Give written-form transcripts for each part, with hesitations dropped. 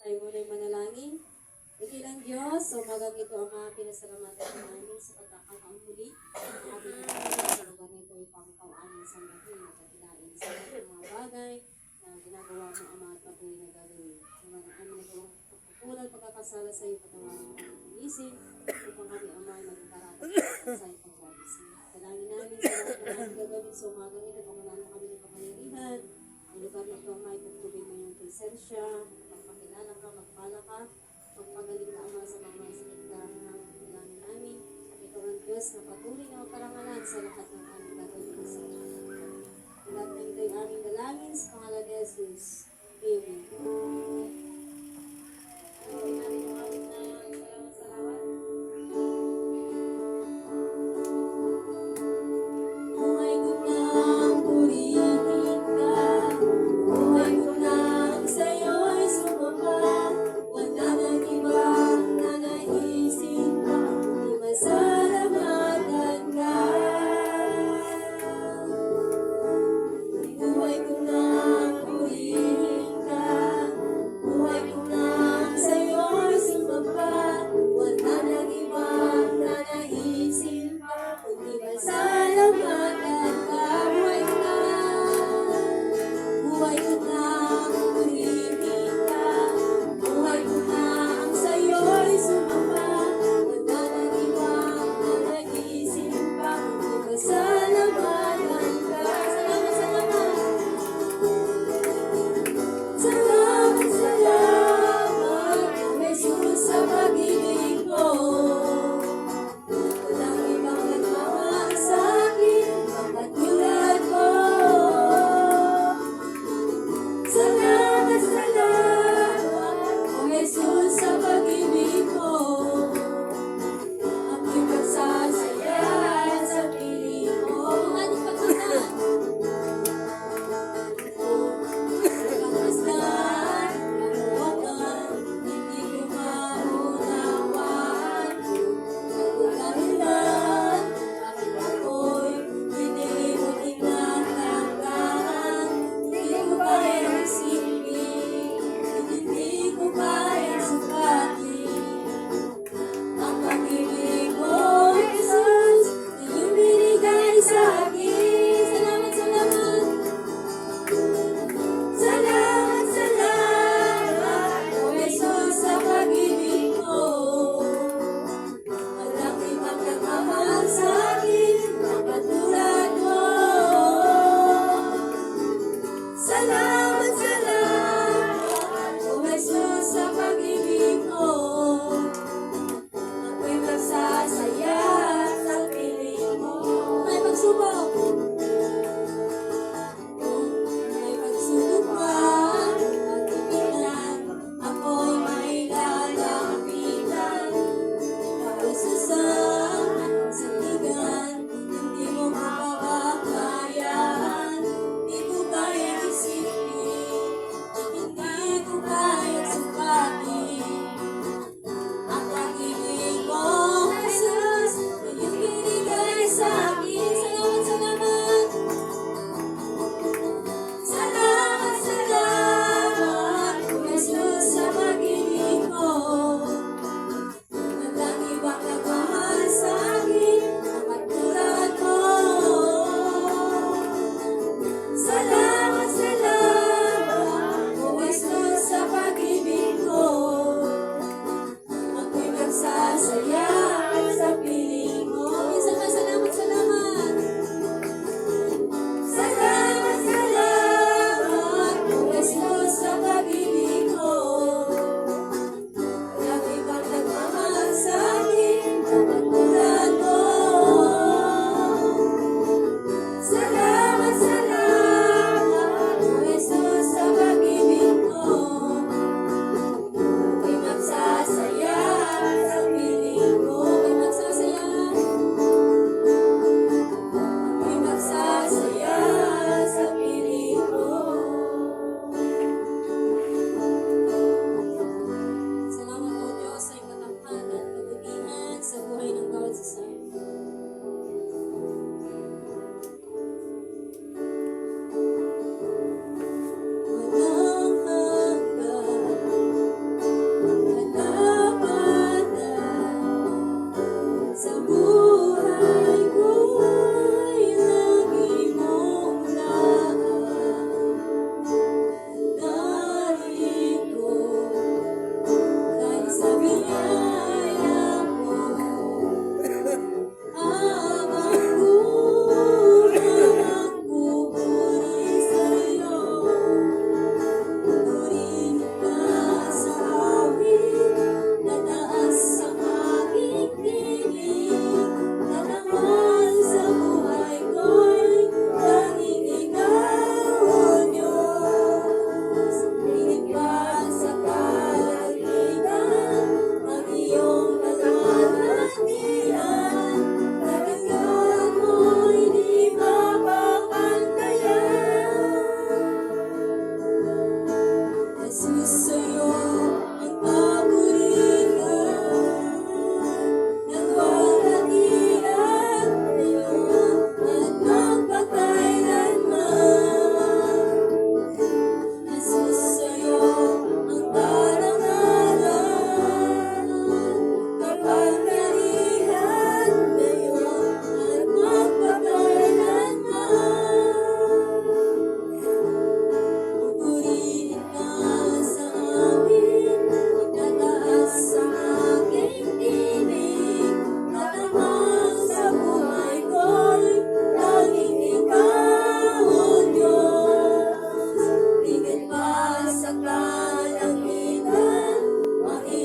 Tayo muna'y manalangin. Ikilang Diyos, sa umagang ito, Ama, pinasalamatan namin sa pagkakataon muli. Ang ating sa lugar nito, ipangkawanan sa mga at katilain sa mga bagay na ginagawa mo, Ama, at patuloy na gagawin. Naman ang aming nagawang pagkukulang, pagkakasala sa iyo, patawarin mo ang pag-isip, upang kami, Ama, ay maging karapat sa iyo pagkagising. Dalangin namin sa lahat ng aming gagawin sa umagang ito, pangalan mo kami ng kapangyarihan. Ang lugar na ito, Ama, ipagtubig mo yung presensya, magpakilala ka, magpala ka, magpagaling ka, Ama, sa mga sakit ka ng kailangan namin. Ito ang Diyos na patuloy na karangalan sa lahat ng aming gagawin sa lahat. Lahat na ito'y aming dalangin sa pangalan ni Jesus. Amen. Gawin namin ang aming salamat. Buhay ko nang purihin ka, buhay ko nang sa'yo'y sumama. Wala nang ibang nanaisip pa, di masalamatan ka. Buhay ko nang purihin ka,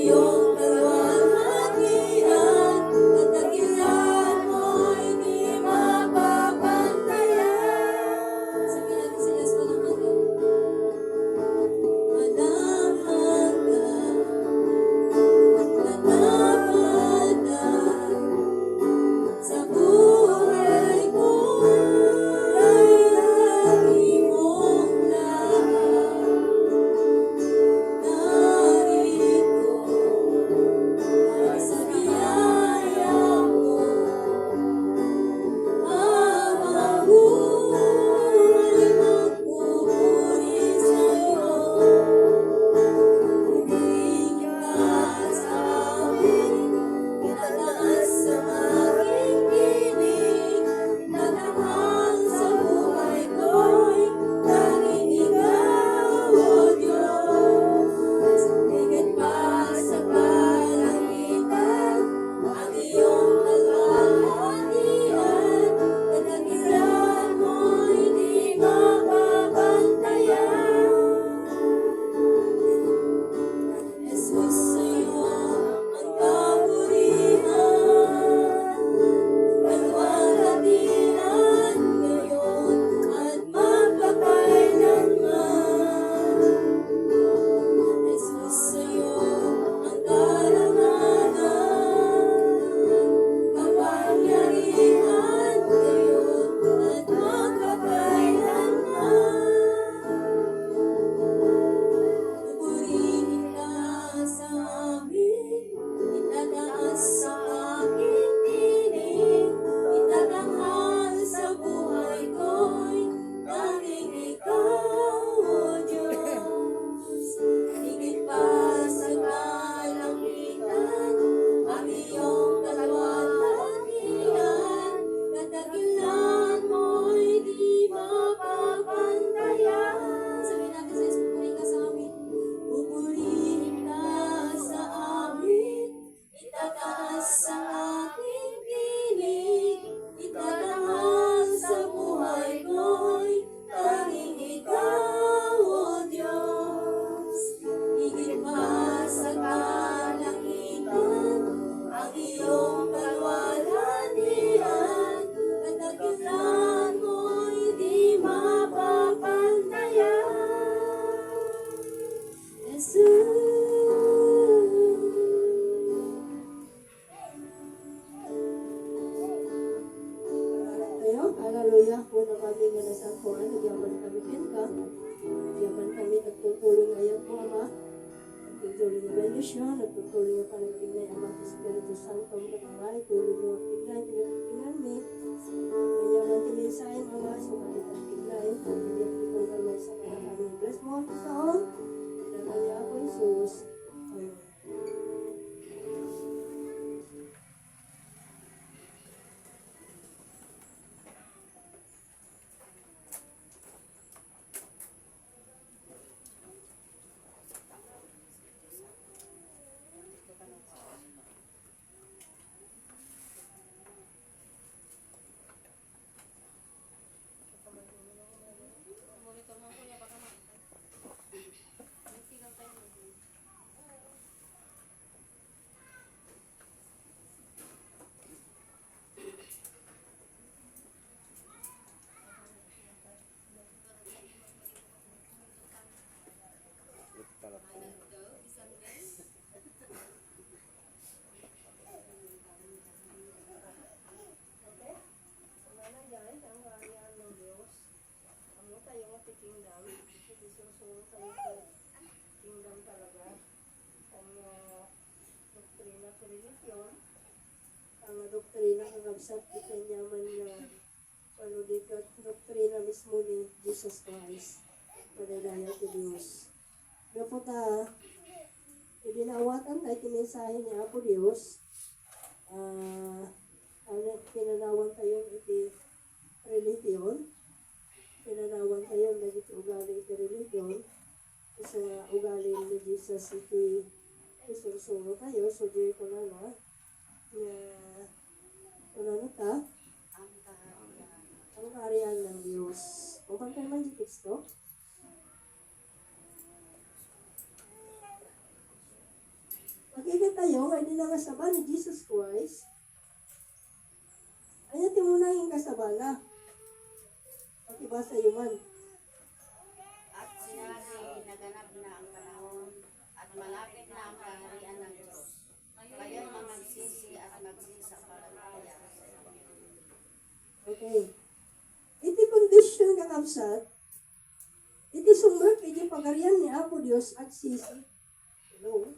iyong kalwalhatian, kadakilan mo'y di mapapantayan. Sabi natin sa Diyos, walang hanggan. Walang hanggan, lalapanan sa buhay ko ay lagi mong lahat. Narito ay sa biyaya mo, habang buhay magpupuri sa'yo. Pumigil ka sa akin, itataas ang aking tinig, tatakang sa buhay ko'y tanging ikaw, O Diyos. Higit pa sa kalangitan, ang iyong kalwalhatian, kadakilan mo'y di mapapantayan. Jesus, sa'yo ang kapurihan, kalwalhatian ngayon at magpakailanman. Jesus, sa'yo ang karangalan, kapangyarihan ngayon at magpakailanman. Pupurihin ka sa amin, itataas ang aking tinig, itatanghal sa buhay ko'y tanging ikaw, O Diyos. Higit pa sa kalangitan, ang iyong kalwalhatian, kadakilan mo'y di mapapantayan. Sabihin natin sa Diyos, pupurihin ka sa amin. Pupurihin ka sa amin, itataas ang aking tinig, itatanghal sa buhay ko'y tanging ikaw, O Diyos. Higit pa sa kalangitan, ang iyong kalwalhatian, kadakilan mo'y di mapapantayan. Jesus. Tayo, hallelujah. Una kami nga nasangkuhan, nagyaman kami pinka. Nagyaman kami nagtutuloy ngayon po, Ama. Nagtutuloy nga bendisyon, nagtutuloy nga panagpinay, Ama, Espiritu Santo, nagkakamay, tuloy mo ang piglay, pinagpingan mi. Nagyaman kami sa iyo, Ama, sumalit ang piglay, pagbibiyak ko kung gamay sa kanya kami. Bless mo ang taon, pinagaya ako, Jesus. Amen. Kingdom, isusunod tayo sa kingdom talaga. Ang doktrina sa relisyon, ang doktrina ng nagsat di kanya man nga panulikat doktrina mismo ni Jesus Christ. Padalaya ti Diyos. Naputa, idinawatan tayo tinisahin ni Apo Diyos. Pinanawan tayo iti religion. Pinanawan tayo nagit ugali iti religion. Kasi ugali ni Jesus iti isursulo tayo. So di ko na nga ta ang kaharian ng Diyos. O kung tayo man di Kristo, tayo, nga di na kasaba ni Jesus Christ, ayaw mo na yung kasaba na. Pakibasa yun man. At sinabi, naganap na ang panahon at malapit na ang kaharian ng Diyos. Kaya't magsisi at magsisampalataya sa Ebanghelyo. Okay. Iti kondisyon kakabsat, iti sumber iti pagarian ni Apo Dios at sisi. Hello?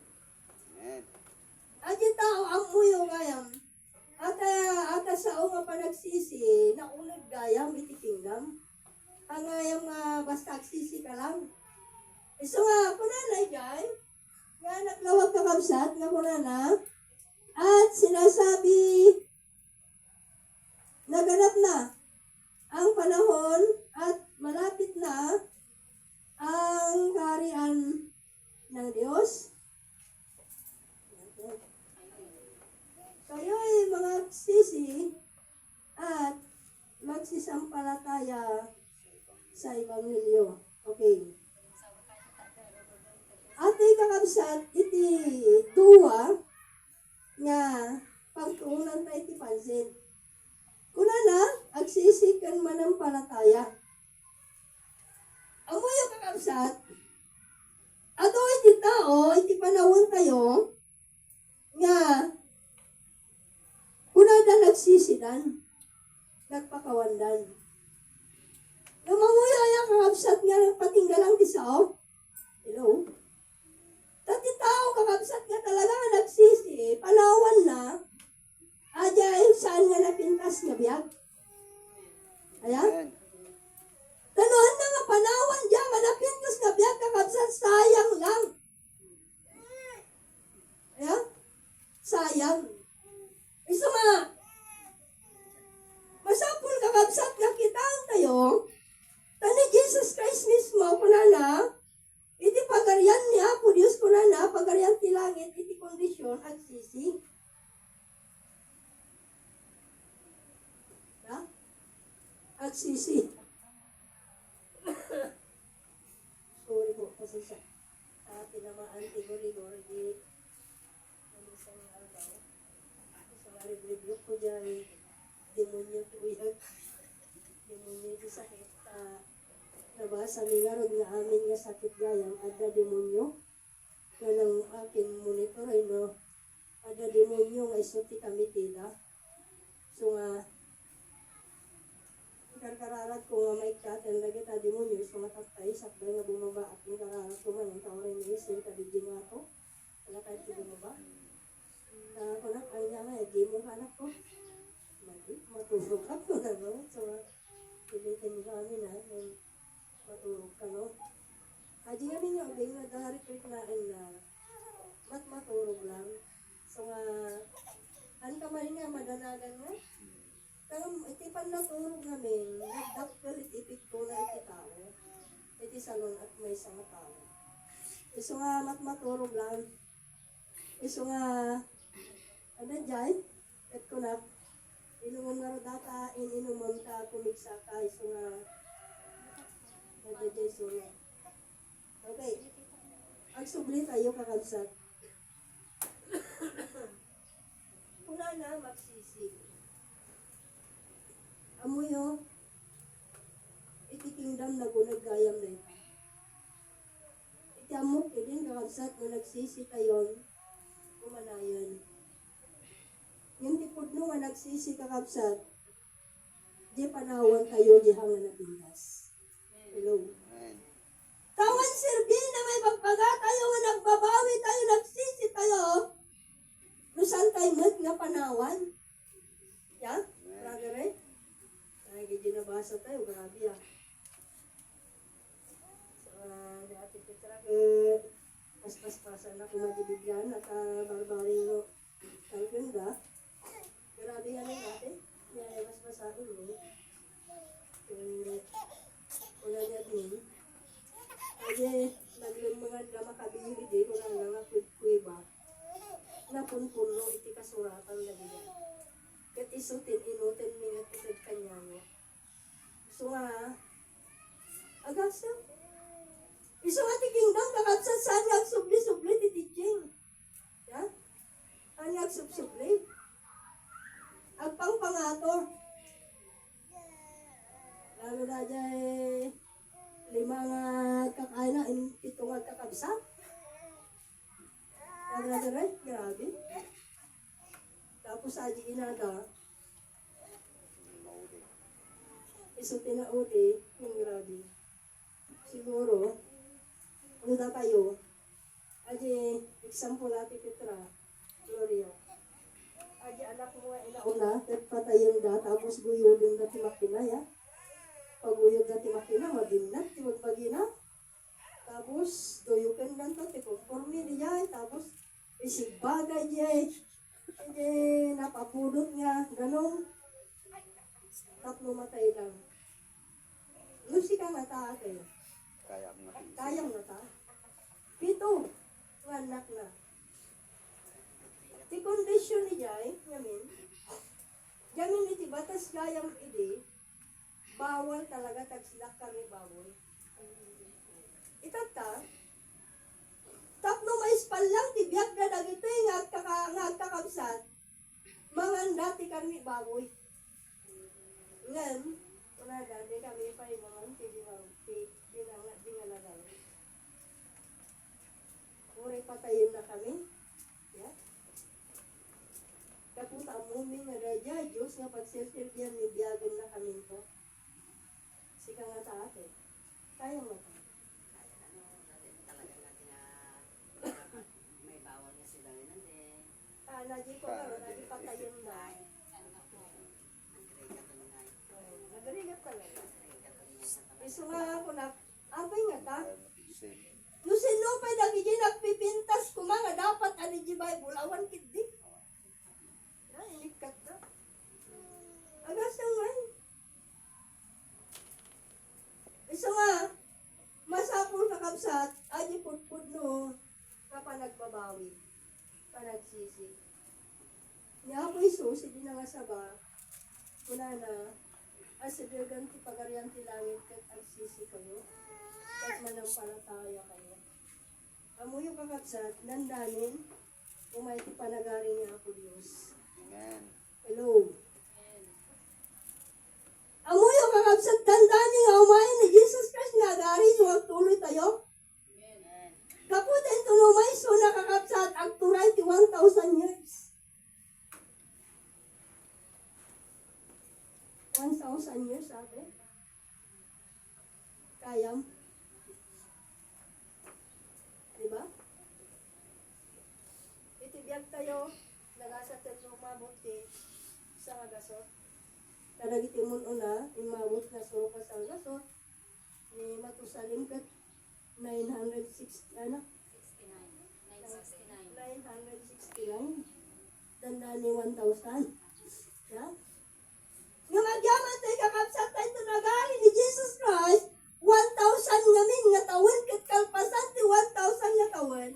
At yung tao ang muyo gayam. At sao nga pa nagsisi, naunag gayam iti kingdom. Ang ngayam nga basta agsisi ka lang. So nga, kunanay gay, nga naglawag kakabsat, nga kunana, at sinasabi, naganap na ang panahon at malapit na ang kaharian ng Diyos. Kayo ay mga sisi at magsisampalataya sa Ebanghelyo. Okay. Ate kakabsat, iti duwa nga pagtuunan pa iti pansin. Kuna na, agsisikan manampalataya. Amo yung kakabsat, ato iti tao, iti panahon tayo, nga, kuna na nagsisidan, nagpakawandan. Namamuyo yung kakabsat nga patinggalang ti sao. Hello? Tati tao kakabsat nga talaga nga nagsisi, panawan na, ajay saan nga napintas nga biyag. Ayan? Tanuhan na nga panawan dyan, nga napintas nga biyag, kakabsat, sayang lang. Ayan? Sayang. Iso nga, masapul kakabsat nga kitang tayo, tani Jesus Christ mismo, kunana, iti pagarian niya, po Diyos kunana, pagarian ti langit, iti kondisyon at sisi. At sisi. Sorry po, kasi siya. Tinamaan, tigori-gori, ano isang araw. Isang review ko dyan, demonyo tuyag. Demonyo di sakit. Nabasa ni nga ron nga amin nga sakit gayang, ada demonyo. Nga nang akin monitor ay no, ada demonyo nga isuti kami tila. So nga, kararat ko nga may katen lagi ta demonyo so matatay sakbay nga bumaba at yung kararat ko man yung tawarin ni isin kadigin nga to wala kahit ko bumaba ko na ang niya nga mo anak ko matulog ka ko na no so pilitin nyo kami na matulog ka no aji kami nga ubing na dahari ko na matulog lang so nga ang kamay nga madanagan nga iti panatulog namin, nagdakkel itipit ko na iti tao. Iti salon at may isang tao. Iso nga matulog lang. Iso nga, ano dyan? Et ko na, inumon nga rodata, inumon ka, kumiksa ka. Iso nga, nadadya iso nga. Okay. Agsubli tayo kakabsat. Kuna na magsisi. Amuyo, iti kingdom na gunagayam na ito. Iti amok, idin kakabsat na nagsisi tayon, kumanayan. Yung tipod no nga nagsisi kakabsat, di panawan tayo, di hangan na pindas. Hello. Tawan sirbil na may pagpaga tayo, nga nagbabawi tayo, nagsisi tayo. Nusan tayo mat nga panawan? Ya? Ragare? Ay, hindi nabasa tayo, grabe ah. So, dati ko talaga, pas-pas-pasan ako magibigyan at barbaring no, ang ganda. Grabe nga lang natin, yan ay mas-pasahin mo. Wala niya din. Ay, naglumangad na makabili din, wala lang nga kuiba. Napunpuno, iti kasuratan na din. Kat isutin, inutin niya at isad kanya mo. So nga, agasa. Iso nga ti kingdom, kakabsat saan nga, subli-subli ti teaching. Ya? Nagdadiray, grabe. Tapos sa inada, iso tinaudi, yung grabe. Siguro, ano na tayo, aji, example natin Petra, Gloria. Aji anak mo ay inauna, patayin da, tapos guyulin da timakina, ya. Paguyog da timakina, maginat, timag pagina. Tapos, doyukan lang to, tikompormi niya, tapos, isigbagay niya, napapulot niya, ganun. Tatlo matay lang. Lucy ka nga ta, ate. Kayang na ta. Pito, anak na. Ti kondisyon ni Jai, yamin iti batas gayam ide, bawal talaga tagsilak kami bawal. Itata, tapno maispal lang, tibiyag na dagito yung ngagkakabsat, mga dati kami baboy. Ngayon, wala dati kami pa yung mga dinalagal. Uri patayin na kami. Yeah. Kapunta amumi nga radya, Diyos nga pagsilsilbihan ni biyagan na kami to. Sika nga taate. Kaya mo ta. Lagi ko nga, lagi patayin na. Nagarigat talaga. Iso nga ako na, abay nga ta. No sino pa dagiti nagpipintas ko mga dapat ani di bay bulawan kidi. Ay ilikat na. Agasang man. Iso nga masapul ka kabsat aji pudpud no kapag nagbabawi. Panagsisi. Niya ako isus, hindi na nga saba. Kuna na, asibigan ti pagarian ti langit kat agsisi kayo. Kat manampalataya kayo. Amuyo kakapsat, nandanin, umay ti panagari niya ako Diyos. Amen. Hello. Amuyo kakapsat, dandanin nga umayin ni Jesus Christ nga agari, so agtuloy tayo. Kaputin tunumay, so nakakapsat, agturay ti 1,000 years. 1,000 years, sabi. Kayam. Diba? Itibiyag tayo, nagasat tayo umabot sa agasot. Kadagitimun una, imabot na suro ka sa agasot. Ni Matusalim kat 969. 969. Tanda ni 1,000. Yeah? Nga magyaman tayo kakapsat tayo tunagari ni Jesus Christ, 1,000 ngamin nga taon, kat kalpasan ti 1,000 nga taon.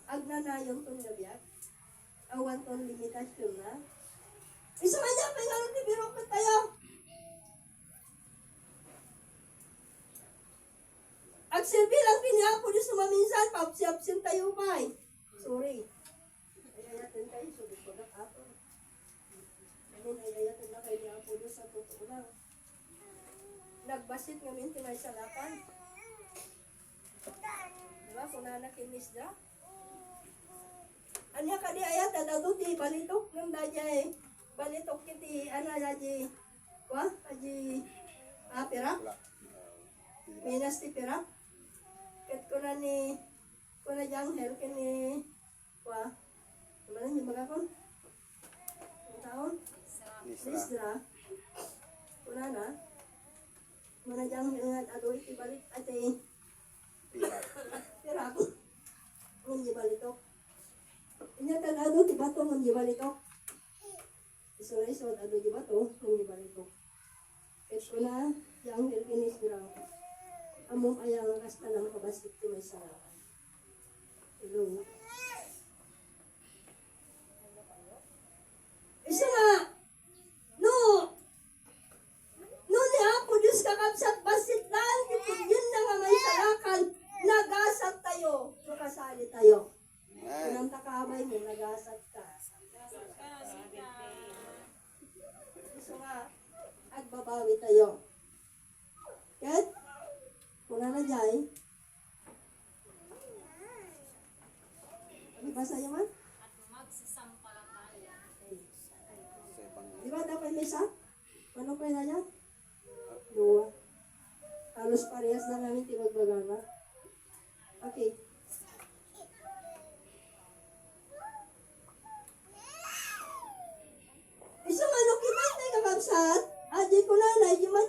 Agnanayong itong gabiyak. Awan tong limitasyon na. Isa man niya, pingarong ti biro ko tayo. Agsilbi lang piniapo di sumaminsan, papsi-apsin tayo ba eh. Sorry. Ayayatin tayo, sorry ko na ako. Ayayatin na kayo niapo di sa totoo lang. Nagbasit ngamin tinay sa lakan. Diba, kung nanakinis na. Anya ka di ayat, dadado ti balitok ng dadya eh. Balitok kiti, aji, pera? Minas ti pera? Kat ko na ni, ko na janghel, kini, naman yung baga kon? Ang taon? Lisdra. Kuna na. Kuna janghel nga, adoy, ibalik, ate, pera ko. Ngunyi balitok. Inyatan ado, tibato, ngunyi balitok. Iso-iso, ado, tibato, ngunyi balitok. Kat ko na, janghel, kini, lisdra. Among ayang kasta na makabasik ti may sarakan. Hello. Isa nga, no ni Apo Diyos kakabsat basit lang, yun na nga may sarakan, nagasat tayo, makasali tayo. Kunang takabay mo, nagasat ka. Isa nga, agbabawi tayo. Kat? Kuna na dyan, Basa yun man? At magsasampalataya. Di ba dapat may isa? Ano pa na yan? Dua. Halos parehas na namin timagbagana. Okay. Isang ano kiman tayo kakabsat? Adi ko na na, jimat.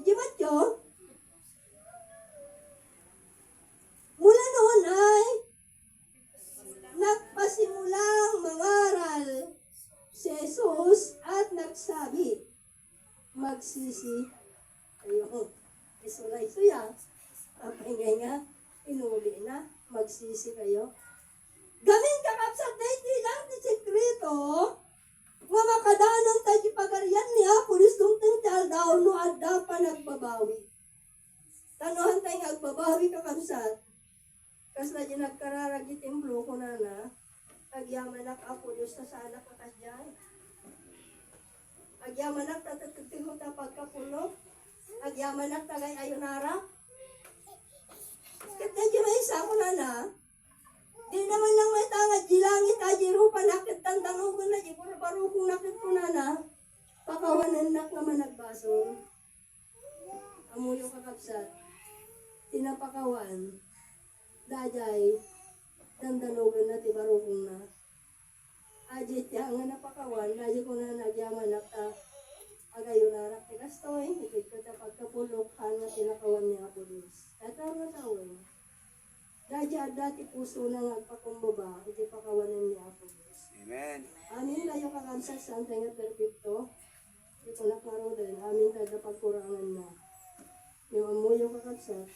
Jimat yo? Mula noon ay nagpasimulang mangaral si Jesus at nagsabi, magsisi kayo. Isulay suya. Apay nga, inuli na, magsisi kayo. Gamin kakapsat na iti lang ti sekreto, nga makadanon tayo pagarian niya, pulis nung tingtal daw no adda pa nagbabawi. Tanuhan tayo nagbabawi kakapsat. Kas na dyan nagkararag itimblo ko na na, agyaman ako Diyos na sa anak kakas dyan. Agyaman tatagtig mo ta pagkapulo. Agyaman tagay ayunara. Kat na dyan may isa ko na na, di naman lang may tangad, di langit ajiro pa nakit tandanugan na, di baro kung nakit ko na na, pakawanan nak naman nagbaso. Amuyo kakapsat, tinapakawan, dajay, tandanugan na, di baro kung na. Ajit ya nga napakawan, dajay ko na nagyaman nakta, agayon narak ti kastoy, ikit ko ta pagkapulok, hanga tinakawan niya ako Diyos. Tataw na tawin. Dadya dati puso na nagpakumbaba, hindi pakawanan niya ako Diyos. Amen. Amin na yung kakamsat sa antay nga perfecto. Hindi ko naklaro din. Amin tayo pagkurangan na. Yung amoy yung kakamsat,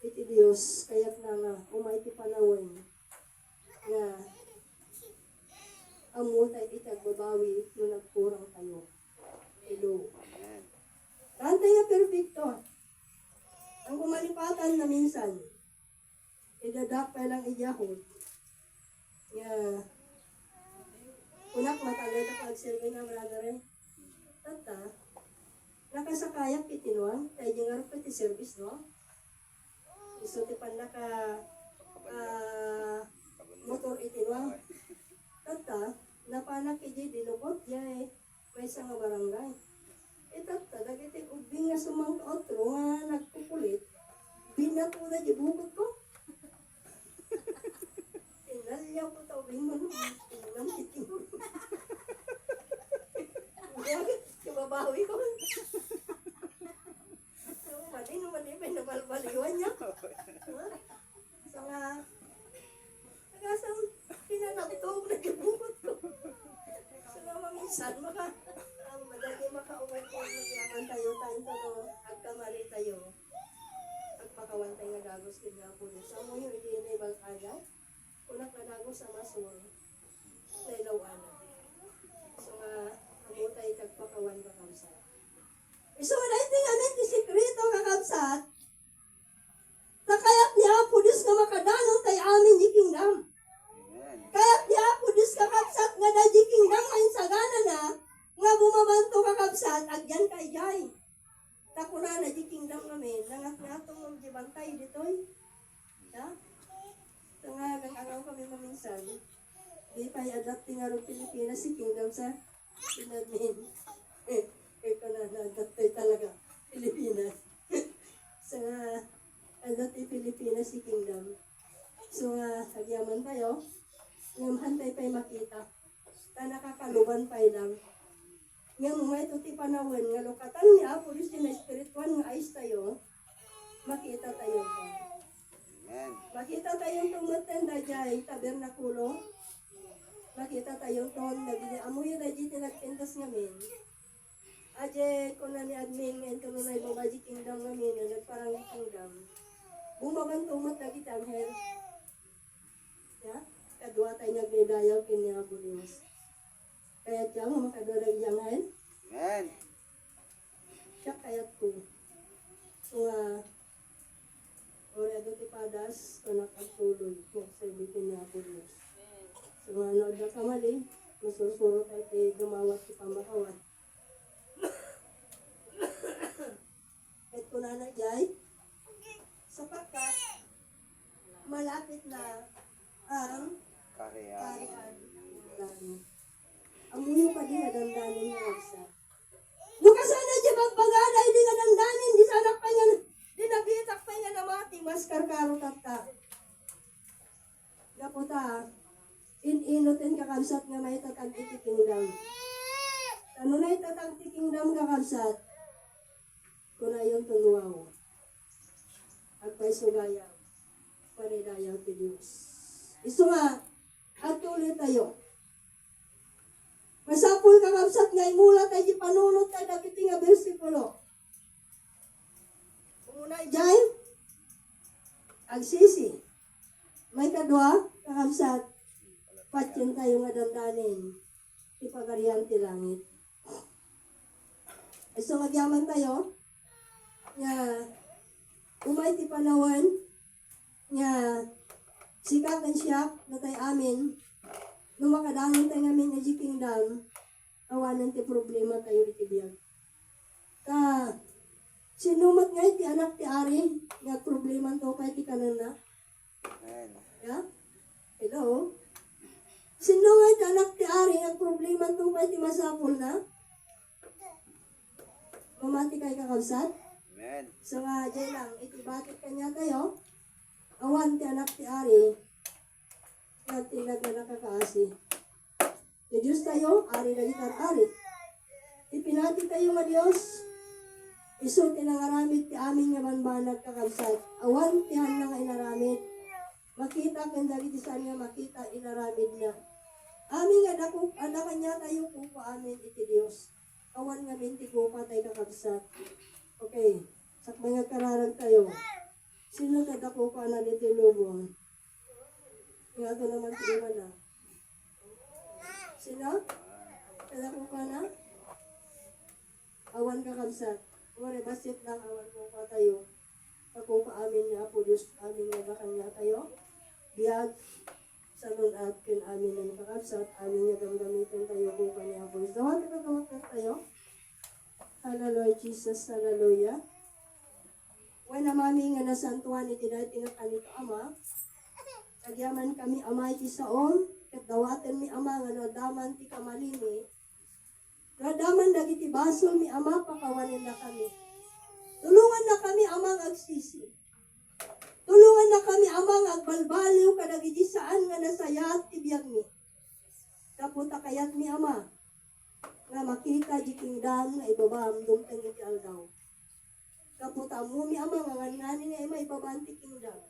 iti Diyos, kaya't na nga, umaiti panawin. Nga, amo tayo itagbabawi nung nagkurang tayo. Hello. Amen. Antay nga perfecto. Ang kumalipatan na minsan, idadak pa lang iyahod. Nga, unak matagay na pag-serve ng brother eh. Tata, nakasakayak itinuan, tayo yung nga rin service, no? Iso ti pan naka motor itinuan. Tata, napanak iji dilukot, yay, may isang nga barangay. Tata, dagiti ubing nga sumang otro nga nagpupulit, binato na di bukod ko. Tinalyaw ko tao, bingon mo, tinang titing. Kababawi ko. Mali, pinabalbaliwan niya. So nga, nagasang pinanagtog na gibukot ko. So nga, maminsan, madali makaungan ko, magyaman tayo, agkamali tayo. Agpakawan tayo nga gagos kanya po. So mo yung hindi na ibang kaya. Unak na dago sa masur, nailawan na. So nga, amo tayo tagpakawan kakamsat. So nga, naiti nga natin sikreto kakamsat, na kaya't niya po Diyos nga makadanon tayo amin di kingdom. Amen. Kaya't niya po Diyos kakamsat nga na di kingdom ngayon sa gana na, nga bumabanto kakamsat, agyan kay jay. Takuna na di kingdom namin, nangat-ngatong di bantay ditoy. Ya? So nga, nag-araw kami maminsan, di pa i-adapt nga rin Pilipinas si Kingdom sa pinadmin. Ito na, na-adapt talaga, Pilipinas. So nga, adapt Pilipinas si Kingdom. So nga, sagyaman tayo, ngamahan tayo pa'y makita. Ta nakakaluban pa'y lang. Ngayon mo ito ti panawin, nga lokatan niya, pulis din na spiritual nga ayos tayo, makita tayo pa. Amen. Makita tayong tumatanda dyan, tabernakulo. Makita tayong ton, amoy na dito nagtindas ngamin. Aje, kung na ni admin, ngayon kung na ibabaji kingdom ngamin, nagparang kingdom. Bumabantumat na kita, Angel. Ya? Kadwa tayo nagnidayaw, kinihabulis. Kaya tiyan, makadurag yung Angel. Amen. Siya kayat ko. So, ora ti padas ko nakagtuloy ko sa ibitin niya po Diyos. So, ano na kamali, masusuro tayo kay gumawat si pamakawan. Kahit ko na nagyay, sapagkat, malapit na ang Kahayaan. kahayaan. Amuyo pa din nga dandanin nga isa. Lukas na di magpagana, hindi nga dandanin, di sa anak pa niya, di nabitak pa niya na mati, mas karkaro tata. Gaputa, ininutin kakabsat nga may tatang itikingdam. Ano na itatang tikingdam kakabsat? Kuna yung tunuaw. At may sugayaw. Panidayaw ti Diyos. Iso nga, at tuloy tayo. Masapul kakabsat nga imula tayo di panunod tayo dapiti nga versikulo. Umunay jay, agsisi. May kadwa, kakabsat, patyan tayo nga dandanin. Ipagarihan ti langit. So magyaman tayo, nga umay ti panawan, nga sikakan siya na tayo amin, nung makadangin tayo ngamin nga kingdom, awanan ti problema tayo iti biyag. Sinumat nga iti anak ti ari, nga problema to kay ti kanana. Amen. Yeah? Hello? Sino nga iti anak ti ari, nga problema to kay ti masapol na? Mamati kay kakabsat? Amen. So nga, dyan lang, itibatik kanya tayo, awan ti anak ti ari, nagtinag na nakakaasi. Ti Diyos tayo, ari na gitar ari. Ipinati tayo nga Diyos, iso tinangaramit ti amin nga manbanag kakabsat. Awan ti han nga inaramit. Makita kang dali ti saan nga makita inaramid na. Amin nga dako, ada kanya tayo kupa amin iti Diyos. Awan nga minti kupa tayo kakabsat. Okay, sakbay nga kararag tayo. Sino kadako pa na dito lubong? Nga ito naman tiwa na. Sino? Kadako pa na? Awan kakabsat. Ore, basit lang awan ko pa tayo. Ako pa amin nga po Diyos, amin nga kanya tayo. Biyag, salon at kin amin nga kakabsat, amin nga gamgamitin tayo kung kanya po. Dawat na kagawat na tayo. Hallelujah, Jesus, hallelujah. Wala mami nga nasantuan iti dati nga kanito ama. Kagyaman kami ama iti saon, kat dawaten mi ama nga nadaman ti kamalini. Nadaman dagiti basol mi ama pakawanin na kami. Tulungan na kami amang agsisi. Tulungan na kami amang agbalbaliw kadagiti saan nga nasayat ti biyag mi. Kaputa kayat mi ama nga makita di kingdom nga ibabam dumteng iti aldaw. Kaputa mo mi ama nga ngani nga ima ibabam ti kingdom.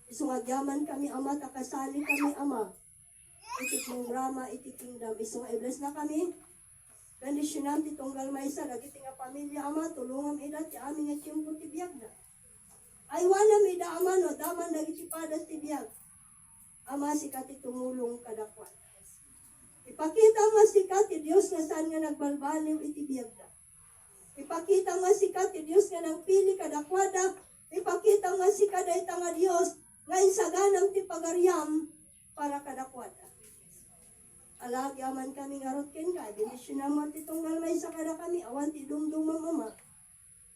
Isungagyaman kami ama takasali kami ama. Iti programa iti kingdom isung i-bless na kami. Bendisyonan ti tunggal maysa dagiti nga pamilya ama tulungan ida ti amin nga tiyempo ti biyag na. Ay wala mi da ama no daman dagiti padas ti biyag. Ama sikat ti tumulong kadakwan. Ipakita nga sikat ti Dios nga saan nga nagbalbaliw iti biyag na. Ipakita nga sikat ti Dios nga nagpili kadakwada. Ipakita nga sikat ita nga Dios nga insaganam ti pagaryam para kadakwada. Alagi aman kami nga rotken ka, bendisyon naman ti tunggal may sakada kami, awan ti dumdumang ama.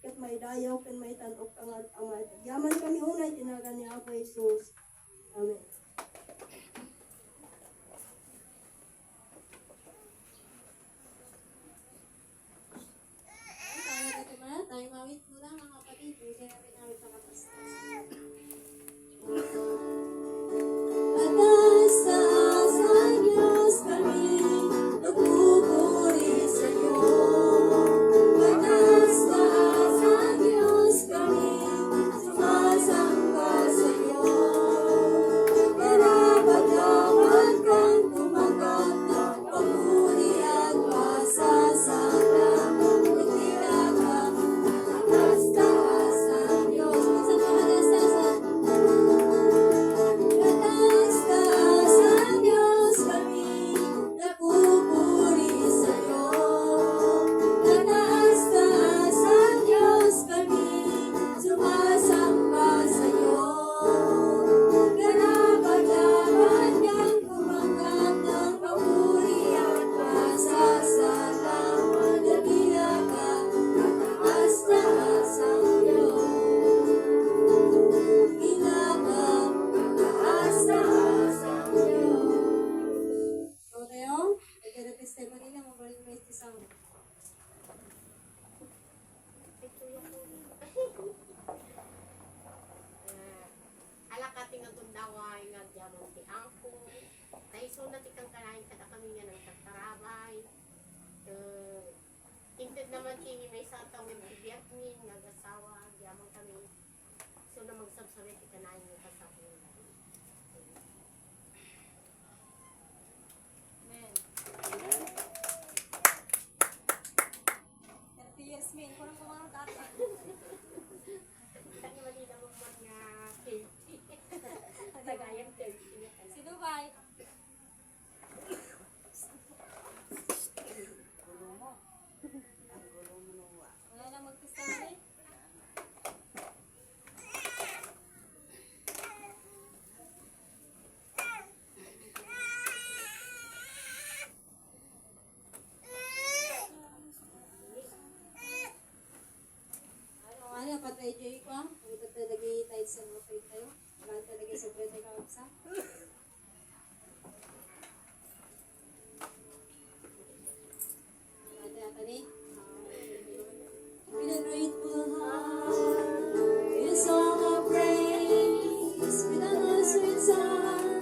Kat may dayaw, kat may tanok ang ama. Yaman kami unay, tinagan ni Apo Jesus. Amen. Tayo mawit muna mga kapatid, hindi natin namin pakapasta. Atas taas ang Diyos kami, nagpupuri sa iyo. Atas taas ang Diyos kami, sumasamba sa iyo. naman kini may sa tawid ibiyak ni nag-asawa, yaman kami. So na magsabsabi ikanain mo kasapin. Amen. Amen. 30 years, men. Kung ano mga dati. Kani malila mo man nga 30. Nagayang 30. Si Dubai. Wala na mag-testimony. Ano, patay Joy ko. Ito talaga tayo sa mga faith tayo. Wala talaga sa bread ay kaupsa. Ate Atani. With a grateful heart, with a song of praise, with a sweet song,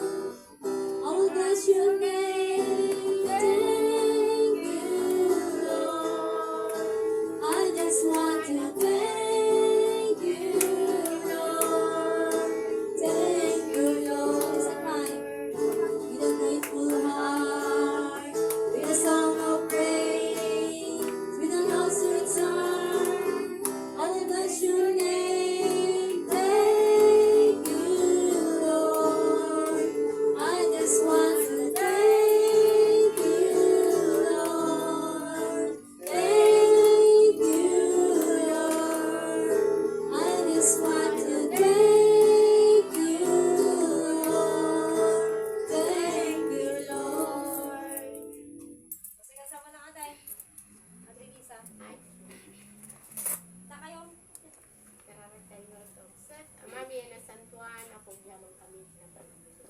I will bless your name. Thank you, Lord. I just want to thank you, Lord. Thank you, Lord. Is that right? With a grateful heart, with a song of praise, with a sweet song, I will bless your name. Thank you, Lord. I just want to thank you, Lord. Thank you, Lord. I just want to thank you, Lord. Thank you, Lord. Kasi kasama na ate. Ate Lisa. Ay, Ta kayo. karamat tayo nga ito. Set, mami na santuan, ako yaman kami na pagbubulo.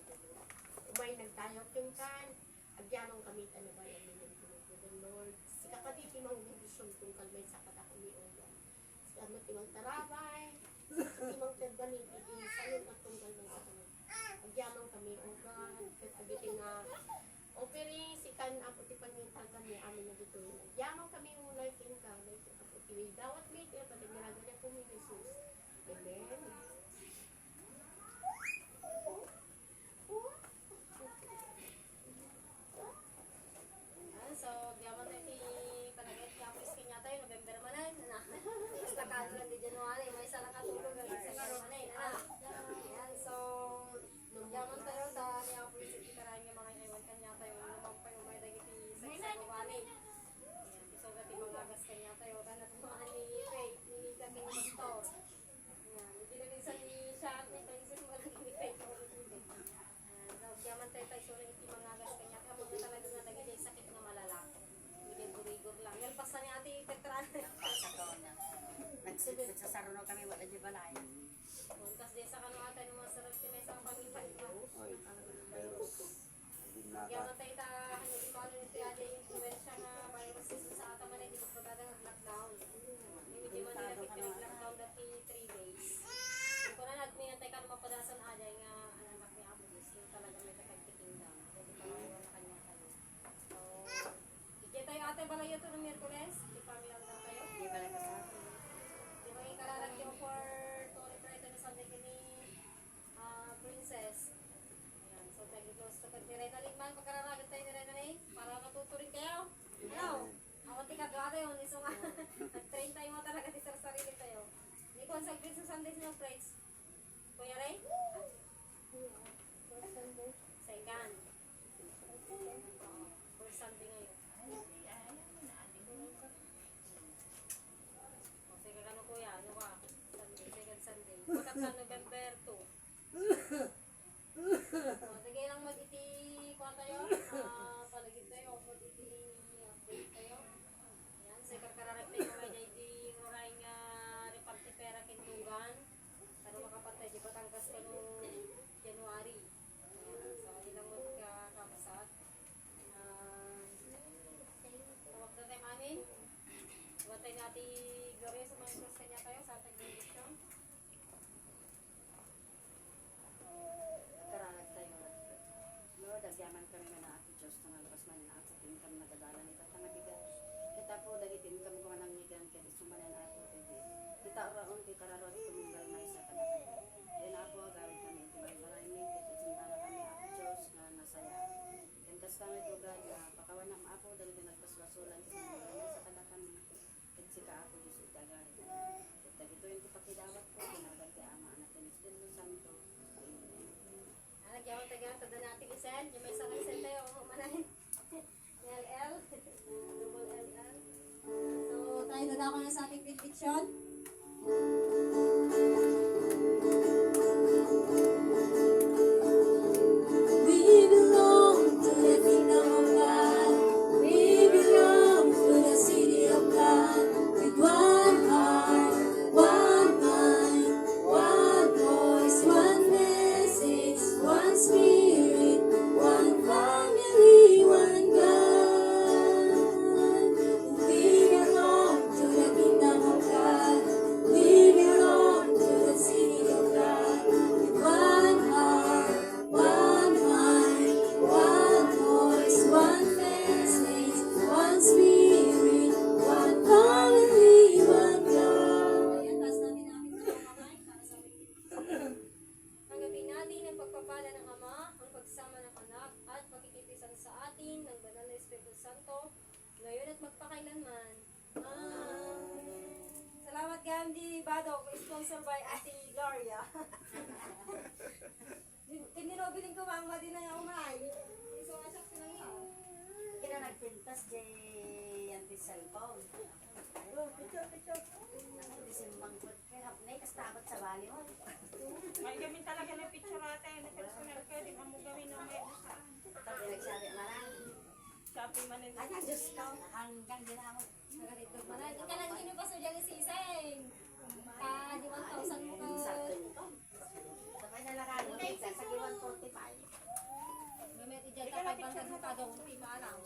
Umay nagtayo yung kan, agyamang kami ano ba yung ng Lord. Sika ka di timang bibisyon kung kalmay sa katako ni Ogan. Sika mo timang tarabay, timang terganit, iisayon at kung kalmay sa kanil. Agyamang kami Ogan, kat agiting nga, operi sikan ako tipangintal kami amin na dito. Agyamang kami unay tingka, ako tiwi dawat may tiya pati nilagay ko ni Jesus. Amen. So, diyaman tayo ti panagay ti Apis kanya tayo, November manan. Basta kano lang di January, may isa lang katulog ang isa kano manan. Ayan, so, diyaman tayo sa ni Apis iti karang yung mga iwan kanya tayo, naman pa yung may dagiti sa isa bumani. Ayan, so gati mga agas kanya tayo, kanat mga ni Faith, ni Kating Pastor. Ayan, hindi na minsan ni Shaq, ni Princes, wala ni Faith. So, diyaman tayo tayo, so iti mga agas kanya tayo, kung talaga nga dagiti sakit nga malala. Hindi burigor lang. Yan, pasta ni ate Petran. Nagsasaro kami, wala di balay. Puntas din sa kano ata ng mga sarap tinay sa pangipalipa. Oy, pero hindi na Kaya matay ta, hindi ko ano nito ate influensya nga virus sa ata man hindi magpagdada ng lockdown. Hindi man nila pinag-lockdown dati 3 days. Kung na nagminantay ka naman padasan aday nga anak ni Abu yung talaga may kakagtiking daw. Hindi pa lang na kanya tayo. So, ikita tayo ate balayo to ng Miyerkules. Di pa milang daw tayo. Di balay kasama. Di ba yung kararag yung for Tony Pride na Sunday kini Princess. Ayan, so tag-close to kag Renalyn man, pagkararagan tayo ni Renalyn, para matuturin kayo. Hello? Ako tika gata yun, iso nga. Nag-train tayo mo talaga di sa sarili tayo. Hindi ko sa Princess Sundays ng Friends. Kuya Ray? Second. For Sunday ngayon. O, sige ka no kuya, ano ka? Sunday, second Sunday. Pagkat sa November 2. O, sige lang mag-iti, kuha tayo. Palagid tayo, mag-iti, update tayo. Ayan, sa karkararag tayo mga iti, oray nga, reparte pera kintugan. Pero makapantay, di Batangas ka no January. Ayan, so, ilang magkakapasat. Tawag na tayo amin. Tawag tayo natin Gloria sa mga cross kanya tayo sa ating benediction. Karangat tayo. Lord, agyaman kami na ati Diyos na nalakas man na at sa tingin kami nagadala ni Katang Abigas. Kita po, dagitin kami kung anang sumanan ako. Kita raon kay kararot tumunggal may sa kanaka. Then ako agawid kami tibay maraming kay sundara kami ako Diyos nga nasaya. Then kas kami tugad pakawan na ako dali din nagpaswasulan sa sa kanaka. Sika ako Diyos itagan. Ito yung pakidawat ko ginagan kay ama anak ni Espiritu Santo. Nagyawag taga tada natin isen. Yung may sarang isen tayo kung manahin. LL. Double LL. So, tayo dadako na sa ating benediction. We belong to the kingdom of God. We belong to the city of God. With one heart, one mind, one voice, one message, one spirit, one family, one God. We belong to the kingdom of God. We belong to the city of God. With one heart, one mind, one voice, one message, one spirit, one family, one God. Ayan, taas natin ang aming kamay para sa Tanggapin natin ang pagpapala ng Ama, ang pagsama ng Anak, at pagkikipisan sa atin ng Banal na Espiritu Santo, ngayon at magpakailanman. Amen. Salamat Gandhi Bado, sponsor by Ate Gloria. Kinirobiling ko mama din na umay. So, asak ko lang yun. Kina nagpintas di yan di cellphone. Di simbang ko kay hapnay kas takot sa bali mo. May gamin talaga ng picture natin. Personal ka, di mo gawin ng may busa. Tapos nagsabi marang. Shopee man yung Kanya Diyos ko hanggang ginamot. Nagalito mo na. Ika lang sino pa sa dyan si Iseng. Di 1,000 mo ka. Sabay na nakano sa 145. May may tijay ka 500 mo ka doon. Hindi maalam.